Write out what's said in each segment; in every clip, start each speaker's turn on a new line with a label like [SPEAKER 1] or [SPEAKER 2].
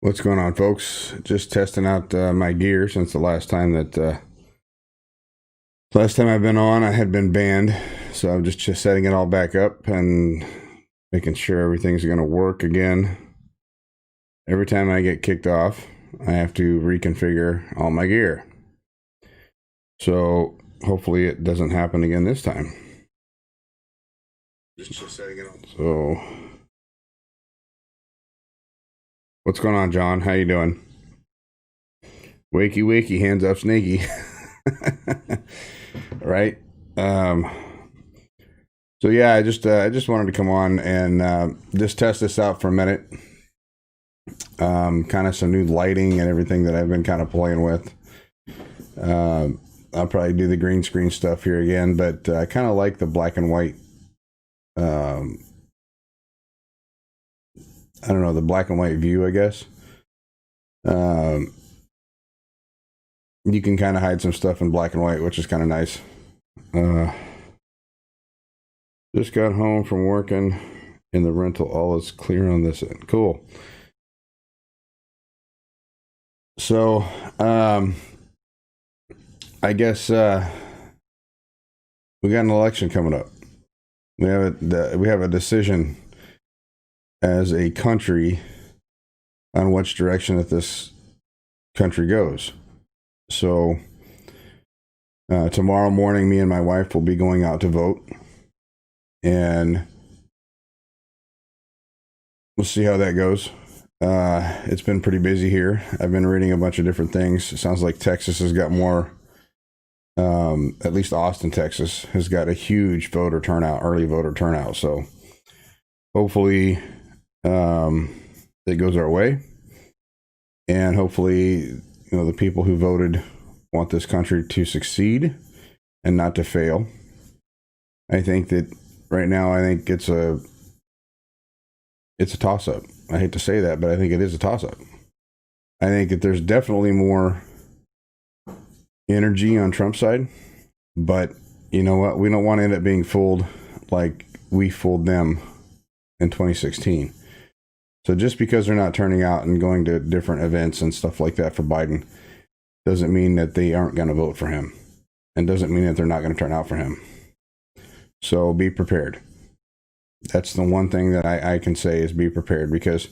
[SPEAKER 1] What's going on, folks? Just testing out my gear since the last time I've been on, I had been banned, so I'm just setting it all back up and making sure everything's going to work again. Every time I get kicked off, I have to reconfigure all my gear. So hopefully it doesn't happen again this time. Just setting it on. So, what's going on, John? How you doing? Wakey, wakey, hands up, snaky. Right. So yeah, I just wanted to come on and just test this out for a minute. Kind of some new lighting and everything that I've been kind of playing with. I'll probably do the green screen stuff here again, but I kind of like the black and white. I don't know, the black and white view, I guess. You can kind of hide some stuff in black and white, which is kind of nice. Just got home from working in the rental. All is clear on this end. Cool. So, I guess we got an election coming up. We have a decision as a country on which direction that this country goes. So tomorrow morning, me and my wife will be going out to vote, and we'll see how that goes. It's been pretty busy here. I've been reading a bunch of different things. It sounds like Texas has got more. At least Austin, Texas, has got a huge voter turnout, early voter turnout. So hopefully it goes our way, and hopefully the people who voted want this country to succeed and not to fail. I think that right now, I think it's a toss-up. I hate to say that, but I think it is a toss-up. I think that there's definitely more energy on Trump's side, but you know what? We don't want to end up being fooled like we fooled them in 2016. So just because they're not turning out and going to different events and stuff like that for Biden doesn't mean that they aren't going to vote for him, and doesn't mean that they're not going to turn out for him. So be prepared. That's the one thing that I can say is be prepared, because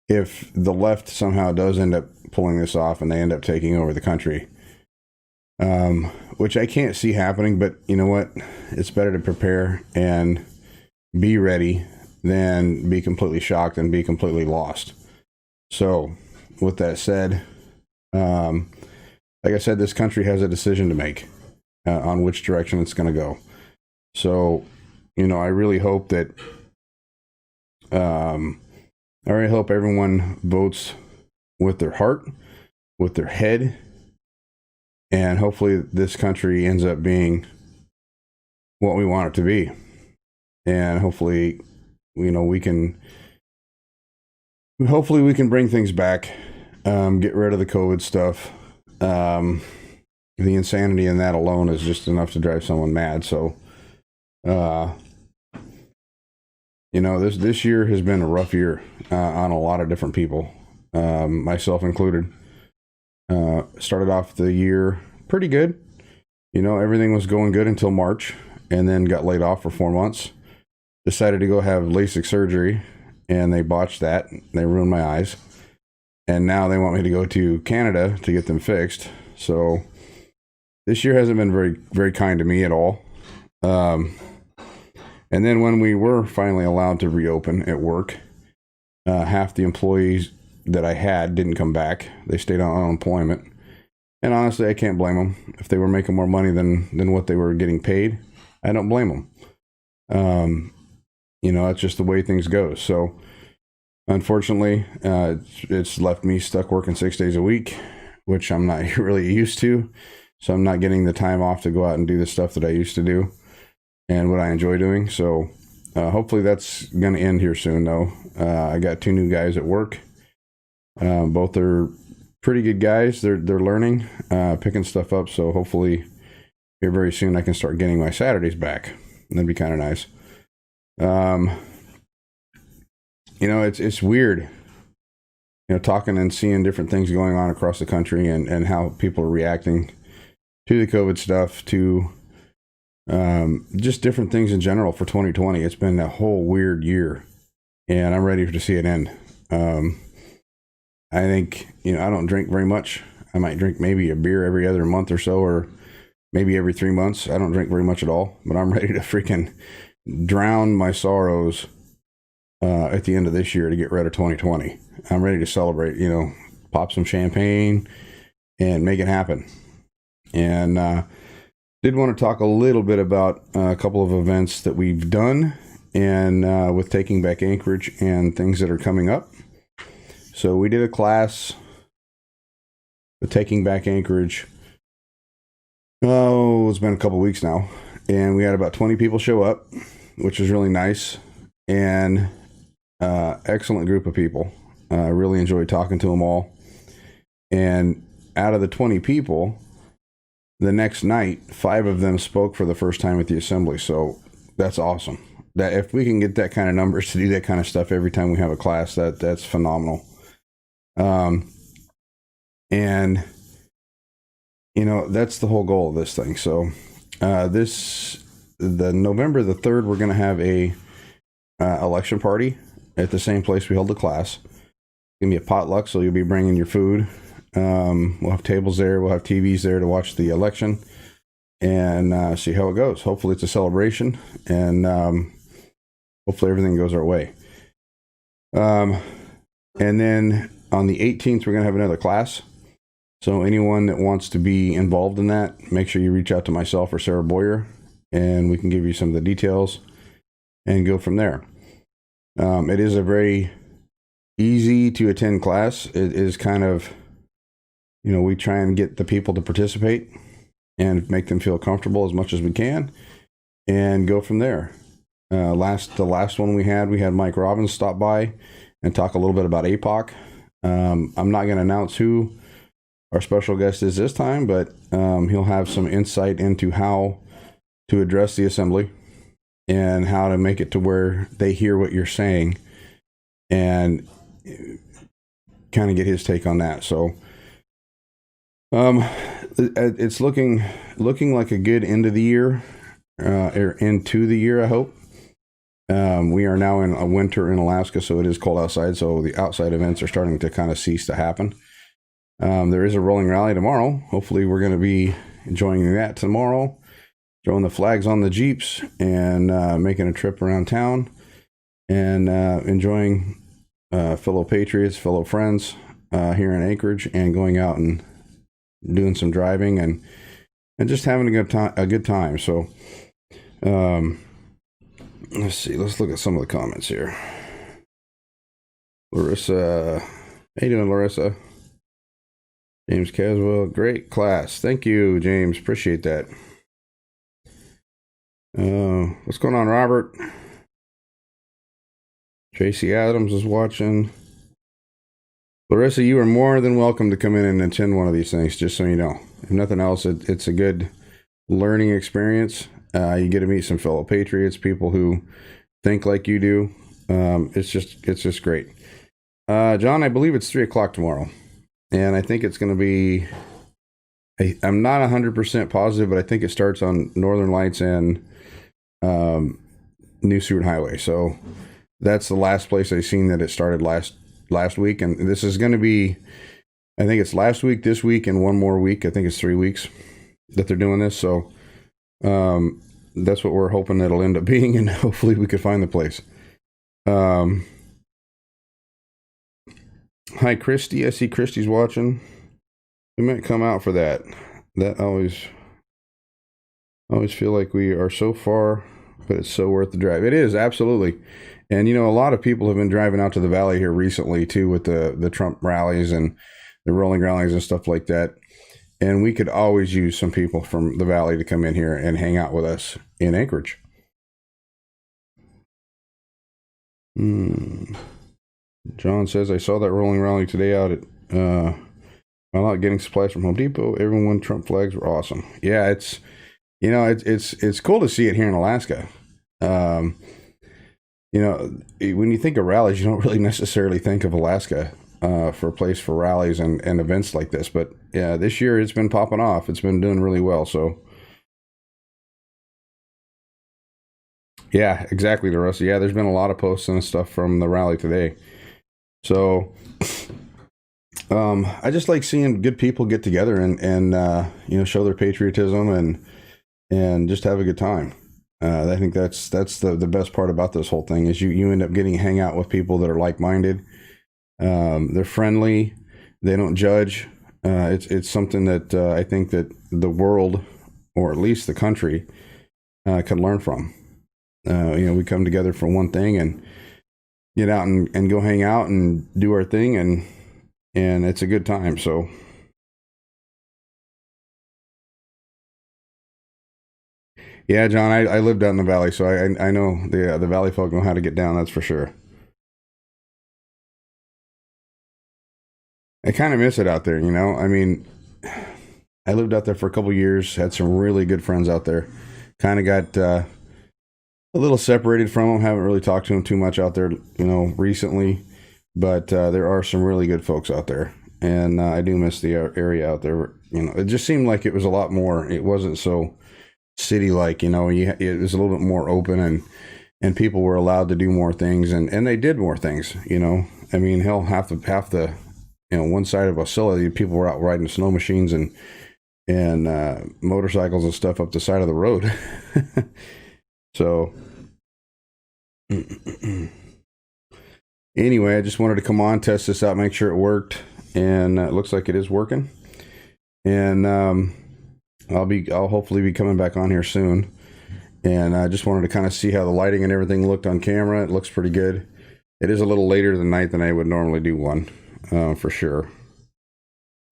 [SPEAKER 1] if the left somehow does end up pulling this off and they end up taking over the country, which I can't see happening, but you know what? It's better to prepare and be ready than be completely shocked and be completely lost. So with that said, like I said, this country has a decision to make on which direction it's going to go. So, I really hope that, I really hope everyone votes with their heart, with their head, and hopefully this country ends up being what we want it to be. And hopefully, we can bring things back, get rid of the COVID stuff. The insanity in that alone is just enough to drive someone mad. So, this year has been a rough year on a lot of different people, myself included. Started off the year pretty good. Everything was going good until March, and then got laid off for 4 months. Decided to go have LASIK surgery, and they botched that. They ruined my eyes. And now they want me to go to Canada to get them fixed. So this year hasn't been very, very kind to me at all. And then when we were finally allowed to reopen at work, half the employees that I had didn't come back. They stayed on unemployment. And honestly, I can't blame them. If they were making more money than what they were getting paid, I don't blame them. That's just the way things go. So unfortunately, it's left me stuck working 6 days a week, which I'm not really used to. So I'm not getting the time off to go out and do the stuff that I used to do and what I enjoy doing. So hopefully that's going to end here soon, though. I got 2 new guys at work. Both are pretty good guys. They're learning, picking stuff up. So hopefully here very soon I can start getting my Saturdays back. That'd be kind of nice. It's weird. talking and seeing different things going on across the country and how people are reacting to the COVID stuff, to just different things in general for 2020. It's been a whole weird year, and I'm ready to see it end. I think, I don't drink very much. I might drink maybe a beer every other month or so, or maybe every 3 months. I don't drink very much at all, but I'm ready to freaking drown my sorrows at the end of this year to get rid of 2020. I'm ready to celebrate, pop some champagne and make it happen. And did want to talk a little bit about a couple of events that we've done, and with Taking Back Anchorage and things that are coming up. So we did a class with Taking Back Anchorage. Oh, it's been a couple weeks now, and we had about 20 people show up, which was really nice, and excellent group of people. I really enjoyed talking to them all. And out of the 20 people, the next night, 5 of them spoke for the first time at the assembly. So that's awesome. That if we can get that kind of numbers to do that kind of stuff every time we have a class, that's phenomenal. And that's the whole goal of this thing. So the November the 3rd, we're going to have a election party at the same place we held the class. It's going to be a potluck, so you'll be bringing your food. We'll have tables there. We'll have TVs there to watch the election and see how it goes. Hopefully it's a celebration, and hopefully everything goes our way. And then on the 18th, we're going to have another class. So anyone that wants to be involved in that, make sure you reach out to myself or Sarah Boyer, and we can give you some of the details and go from there. It is a very easy to attend class. It is kind of, we try and get the people to participate and make them feel comfortable as much as we can, and go from there. The last one we had Mike Robbins stop by and talk a little bit about APOC. I'm not going to announce who our special guest is this time, but he'll have some insight into how to address the assembly and how to make it to where they hear what you're saying, and kind of get his take on that. So it's looking like a good end of the year, or into the year, I hope. We are now in a winter in Alaska, so it is cold outside, so the outside events are starting to kind of cease to happen. There is a rolling rally tomorrow. Hopefully we're going to be enjoying that tomorrow, throwing the flags on the Jeeps and making a trip around town, and enjoying fellow patriots, fellow friends here in Anchorage, and going out and doing some driving and just having a good time. So let's see. Let's look at some of the comments here. Larissa, how you doing, Larissa? James Caswell, great class. Thank you, James. Appreciate that. What's going on, Robert? Tracy Adams is watching. Larissa, you are more than welcome to come in and attend one of these things, just so you know. If nothing else, it's a good learning experience. You get to meet some fellow patriots, people who think like you do. It's just great. John, I believe it's 3:00 tomorrow, and I think it's going to be, I'm not 100% positive, but I think it starts on Northern Lights and New Seward Highway. So that's the last place I've seen that it started last week, and this is going to be, I think it's last week, this week, and one more week. I think it's 3 weeks that they're doing this. So that's what we're hoping it'll end up being, and hopefully we could find the place. Hi, Christy. I see Christy's watching. We might come out for that. That always feel like we are so far, but it's so worth the drive. It is, absolutely. And a lot of people have been driving out to the valley here recently too, with the Trump rallies and the rolling rallies and stuff like that. And we could always use some people from the valley to come in here and hang out with us in Anchorage. John says, I saw that rolling rally today out at while out getting supplies from Home Depot. Everyone, Trump flags were awesome. Yeah, it's cool to see it here in Alaska. When you think of rallies, you don't really necessarily think of Alaska. for a place for rallies and events like this. But yeah, this year it's been popping off. It's been doing really well. So yeah, exactly, Larissa. Yeah, there's been a lot of posts and stuff from the rally today. So I just like seeing good people get together and show their patriotism and just have a good time. I think that's the best part about this whole thing is you end up getting hang out with people that are like minded. They're friendly. They don't judge. It's something that I think that the world, or at least the country, can learn from. We come together for one thing and get out and go hang out and do our thing, and it's a good time. So yeah, John, I lived out in the valley, so I know the valley folk know how to get down. That's for sure. I kind of miss it out there. I mean, I lived out there for a couple years, had some really good friends out there. Kind of got a little separated from them. Haven't really talked to them too much out there, recently. But there are some really good folks out there, and I do miss the area out there. It just seemed like it was a lot more. It wasn't so city-like. It was a little bit more open, and people were allowed to do more things, and they did more things. I mean, hell, half the one side of Wasilla, people were out riding snow machines and motorcycles and stuff up the side of the road. So anyway, I just wanted to come on, test this out, make sure it worked, and it looks like it is working. And I'll hopefully be coming back on here soon. And I just wanted to kind of see how the lighting and everything looked on camera. It looks pretty good. It is a little later than night than I would normally do one, for sure.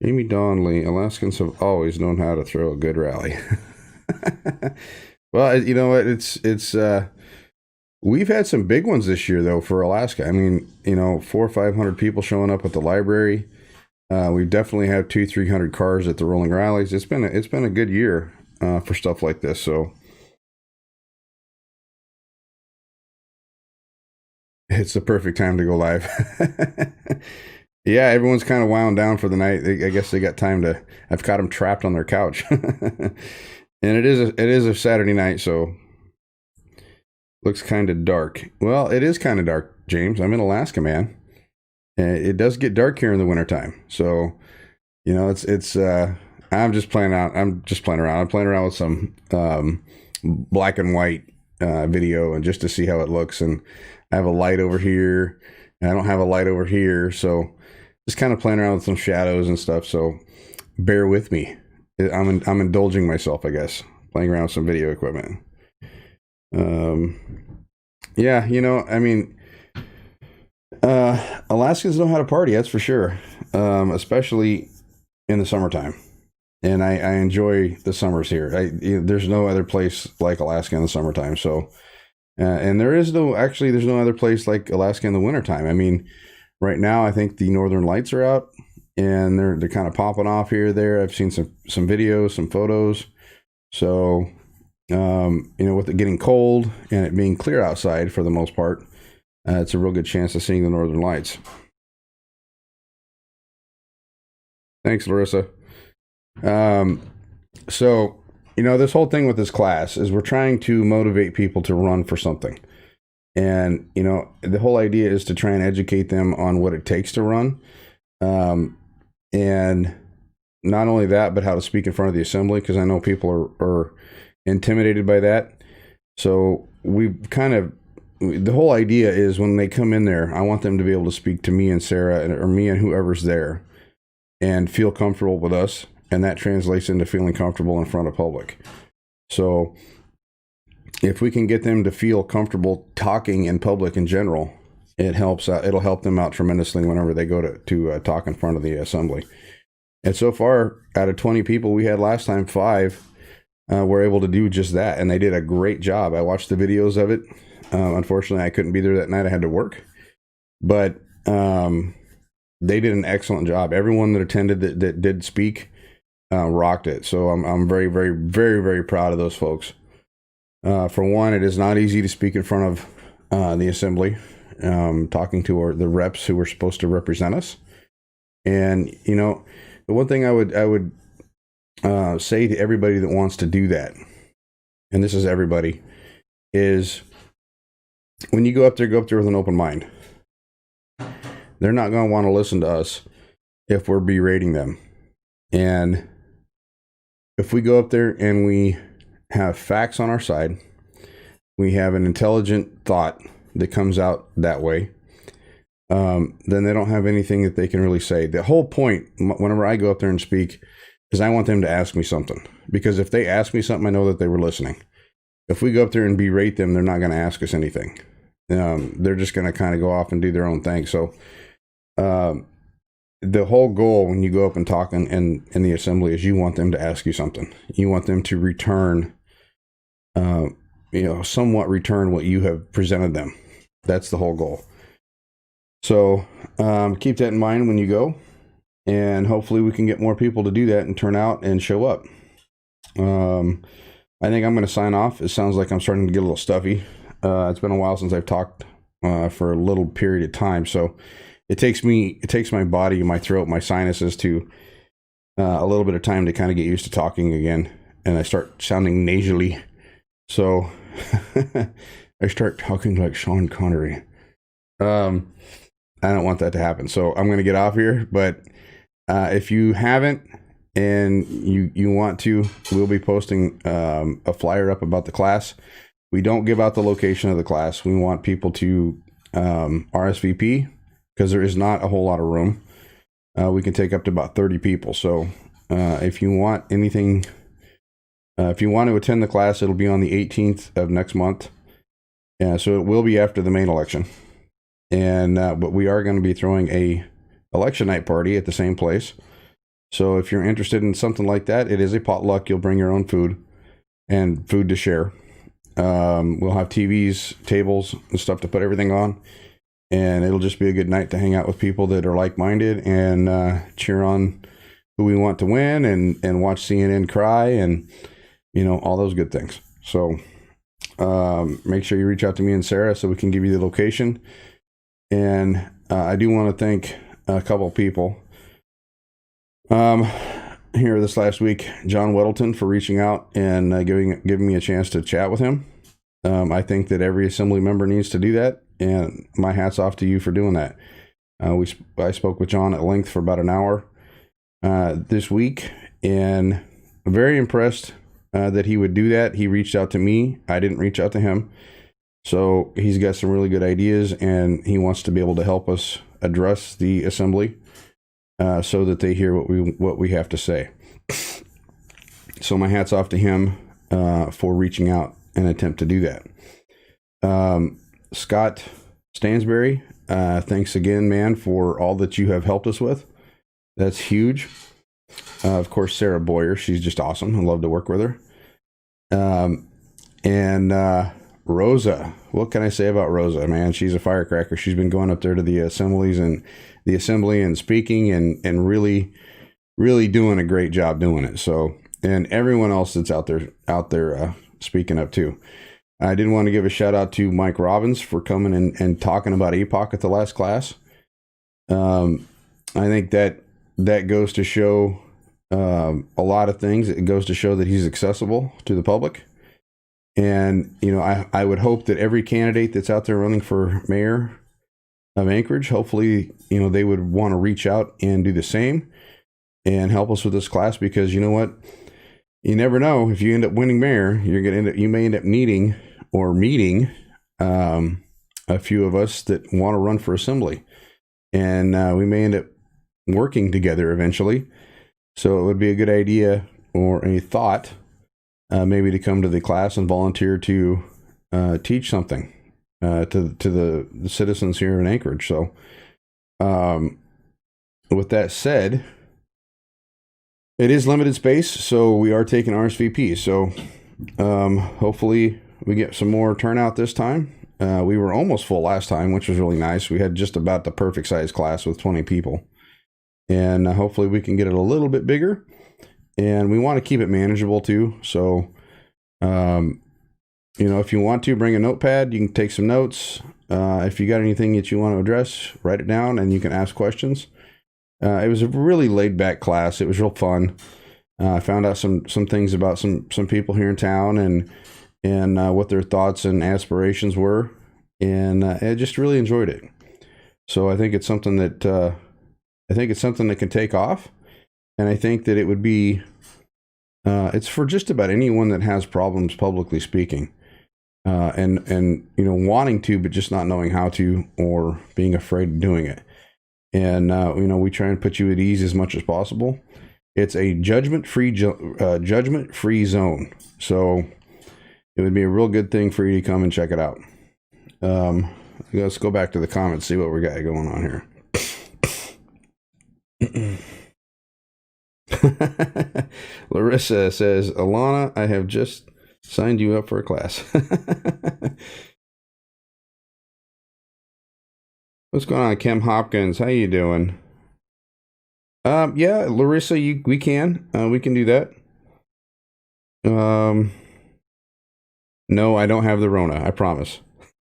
[SPEAKER 1] Amy Donnelly, Alaskans have always known how to throw a good rally. Well, you know what? It's we've had some big ones this year though for Alaska. I mean, 400 or 500 people showing up at the library. We definitely have 200-300 cars at the rolling rallies. It's been a good year for stuff like this. So it's the perfect time to go live. Yeah, everyone's kind of wound down for the night. I guess they got time to. I've caught them trapped on their couch. And it is a Saturday night, so looks kind of dark. Well, it is kind of dark, James. I'm in Alaska, man. And it does get dark here in the wintertime. So, it's I'm just playing around. I'm playing around with some black and white video, and just to see how it looks. And I have a light over here. And I don't have a light over here, so just kind of playing around with some shadows and stuff. So bear with me. I'm indulging myself, I guess, playing around with some video equipment. Yeah, I mean, Alaskans know how to party, that's for sure, especially in the summertime. And I enjoy the summers here. There's no other place like Alaska in the summertime. So, and there's no other place like Alaska in the wintertime. I mean, right now, I think the Northern Lights are out. And they're kind of popping off here or there. I've seen some videos, some photos. So, with it getting cold and it being clear outside for the most part, it's a real good chance of seeing the Northern Lights. Thanks, Larissa. So, this whole thing with this class is we're trying to motivate people to run for something. And, the whole idea is to try and educate them on what it takes to run. And not only that, but how to speak in front of the assembly, because I know people are intimidated by that. So the whole idea is when they come in there, I want them to be able to speak to me and Sarah or me and whoever's there and feel comfortable with us. And that translates into feeling comfortable in front of public. So if we can get them to feel comfortable talking in public in general, it helps out. It'll help them out tremendously whenever they go to talk in front of the assembly. And so far, out of 20 people we had last time, 5 were able to do just that, and they did a great job. I watched the videos of it. Unfortunately, I couldn't be there that night. I had to work, but they did an excellent job. Everyone that attended that did speak rocked it. So I'm very, very, very, very proud of those folks. For one, it is not easy to speak in front of the assembly. Talking to the reps who were supposed to represent us. And the one thing I would say to everybody that wants to do that, and this is everybody, is when you go up there with an open mind. They're not going to want to listen to us if we're berating them. And if we go up there and we have facts on our side, we have an intelligent thought that comes out that way, then they don't have anything that they can really say. The whole point, whenever I go up there and speak, is I want them to ask me something. Because if they ask me something, I know that they were listening. If we go up there and berate them, they're not going to ask us anything. They're just going to kind of go off and do their own thing. So the whole goal when you go up and talk in the assembly is you want them to ask you something. You want them to return, somewhat return what you have presented them. That's the whole goal. So keep that in mind when you go, and hopefully we can get more people to do that and turn out and show up. I think I'm going to sign off. It sounds like I'm starting to get a little stuffy. It's been a while since I've talked for a little period of time, so it takes my body, my throat, my sinuses to a little bit of time to kind of get used to talking again, and I start sounding nasally. So I start talking like Sean Connery. I don't want that to happen, so I'm going to get off here. But if you haven't and you want to, we'll be posting a flyer up about the class. We don't give out the location of the class. We want people to RSVP because there is not a whole lot of room. We can take up to about 30 people. So if you want anything, if you want to attend the class, it'll be on the 18th of next month. So it will be after the main election. And but we are going to be throwing a election night party at the same place. So if you're interested in something like that, it is a potluck. You'll bring your own food and food to share. We'll have TVs, tables, and stuff to put everything on. And it'll just be a good night to hang out with people that are like-minded and cheer on who we want to win and watch CNN cry and, all those good things. So make sure you reach out to me and Sarah so we can give you the location. And I do want to thank a couple of people here this last week. John Weddleton for reaching out and giving me a chance to chat with him. I think that every assembly member needs to do that, and my hat's off to you for doing that. I spoke with John at length for about an hour this week, and I'm very impressed that he would do that. He reached out to me. I didn't reach out to him. So he's got some really good ideas, and he wants to be able to help us address the assembly so that they hear what we have to say. So my hat's off to him for reaching out and attempt to do that. Scott Stansberry, thanks again, man, for all that you have helped us with. That's huge. Of course, Sarah Boyer, she's just awesome. I love to work with her. And Rosa, what can I say about Rosa, man? She's a firecracker. She's been going up there to the assemblies and the assembly and speaking and really, really doing a great job doing it. So, and everyone else that's out there speaking up too. I did want to give a shout out to Mike Robbins for coming and talking about APOC at the last class. I think that goes to show a lot of things. It goes to show that he's accessible to the public. And, I would hope that every candidate that's out there running for mayor of Anchorage, hopefully, they would want to reach out and do the same and help us with this class, because you know what? You never know. If you end up winning mayor, you may end up meeting a few of us that want to run for assembly. And we may end up working together eventually. So it would be a good idea or a thought maybe to come to the class and volunteer to teach something to the citizens here in Anchorage. So with that said, it is limited space, so we are taking RSVP. So hopefully we get some more turnout this time. We were almost full last time, which was really nice. We had just about the perfect size class with 20 people. And hopefully we can get it a little bit bigger. And we want to keep it manageable too. So, if you want to bring a notepad, you can take some notes. If you got anything that you want to address, write it down and you can ask questions. It was a really laid back class. It was real fun. I found out some things about some people here in town and what their thoughts and aspirations were, and I just really enjoyed it. So I think it's something that can take off, and I think that it would be it's for just about anyone that has problems publicly speaking, and wanting to but just not knowing how to, or being afraid of doing it. And we try and put you at ease as much as possible. It's a judgment-free zone, so it would be a real good thing for you to come and check it out. Let's go back to the comments, see what we got going on here. Larissa says, Alana, I have just signed you up for a class. What's going on, Kim Hopkins? How you doing? Yeah, Larissa, we can do that. No, I don't have the Rona, I promise.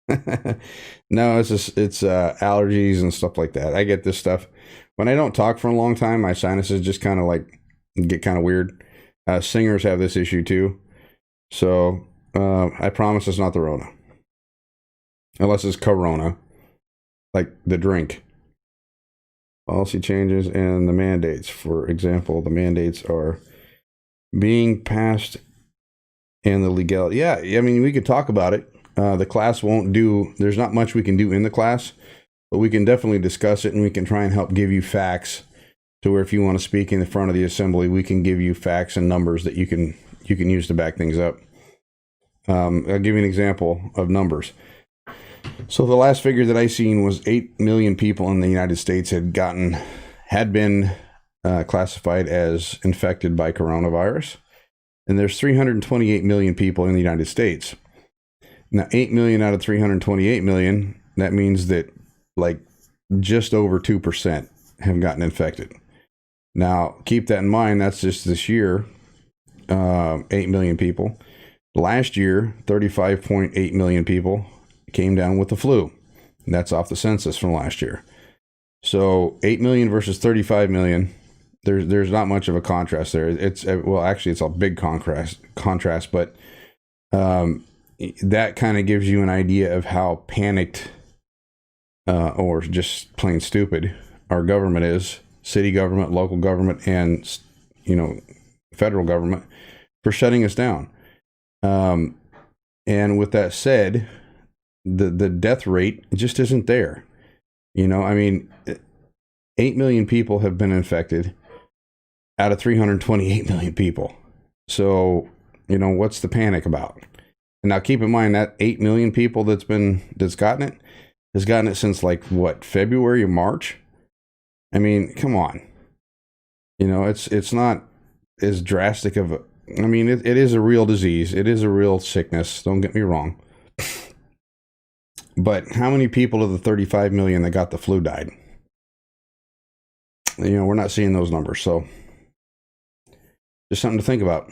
[SPEAKER 1] No, it's allergies and stuff like that. I get this stuff when I don't talk for a long time. My sinuses just kind of get kind of weird. Singers have this issue too, so I promise it's not the Rona, unless it's Corona, like the drink. Policy changes and the mandates. For example, the mandates are being passed and the legality. Yeah, I mean, we could talk about it. The class won't do, there's not much we can do in the class, but we can definitely discuss it, and we can try and help give you facts to where if you want to speak in the front of the assembly, we can give you facts and numbers that you can use to back things up. I'll give you an example of numbers. So the last figure that I seen was 8 million people in the United States had been classified as infected by coronavirus. And there's 328 million people in the United States. Now, 8 million out of 328 million, that means that just over 2% have gotten infected. Now, keep that in mind. That's just this year, 8 million people. Last year, 35.8 million people came down with the flu. And that's off the census from last year. So 8 million versus 35 million. There's not much of a contrast there. It's a big contrast, but that kind of gives you an idea of how panicked or just plain stupid our government is, city government, local government, and federal government, for shutting us down. And with that said, the death rate just isn't there. I mean, 8 million people have been infected out of 328 million people. So, what's the panic about? And now keep in mind that 8 million people has gotten it since February or March. I mean, come on. It's not as drastic of it is a real disease. It is a real sickness. Don't get me wrong. But how many people of the 35 million that got the flu died? We're not seeing those numbers. So just something to think about.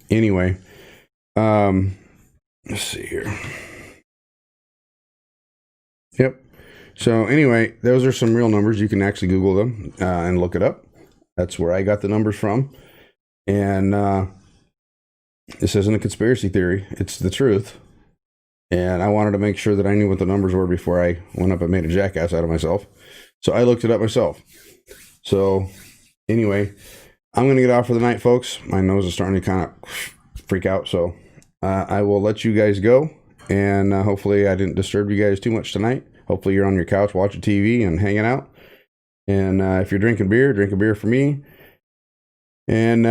[SPEAKER 1] Anyway, let's see here. Yep. So anyway, those are some real numbers. You can actually Google them and look it up. That's where I got the numbers from. And this isn't a conspiracy theory. It's the truth. And I wanted to make sure that I knew what the numbers were before I went up and made a jackass out of myself. So I looked it up myself. So anyway, I'm going to get off for the night, folks. My nose is starting to kind of freak out. So I will let you guys go. And hopefully I didn't disturb you guys too much tonight. Hopefully you're on your couch watching TV and hanging out. And if you're drinking beer, drink a beer for me. And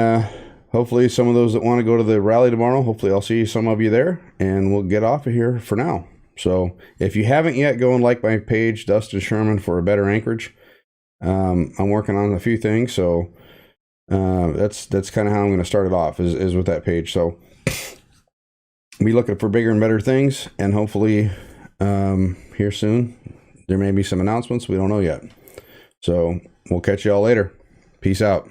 [SPEAKER 1] hopefully some of those that want to go to the rally tomorrow, hopefully I'll see some of you there. And we'll get off of here for now. So if you haven't yet, go and like my page, Dustin Sherman, for a better Anchorage. I'm working on a few things. So that's kind of how I'm going to start it off is with that page. So be looking for bigger and better things, and hopefully here soon there may be some announcements we don't know yet. So we'll catch you all later. Peace out.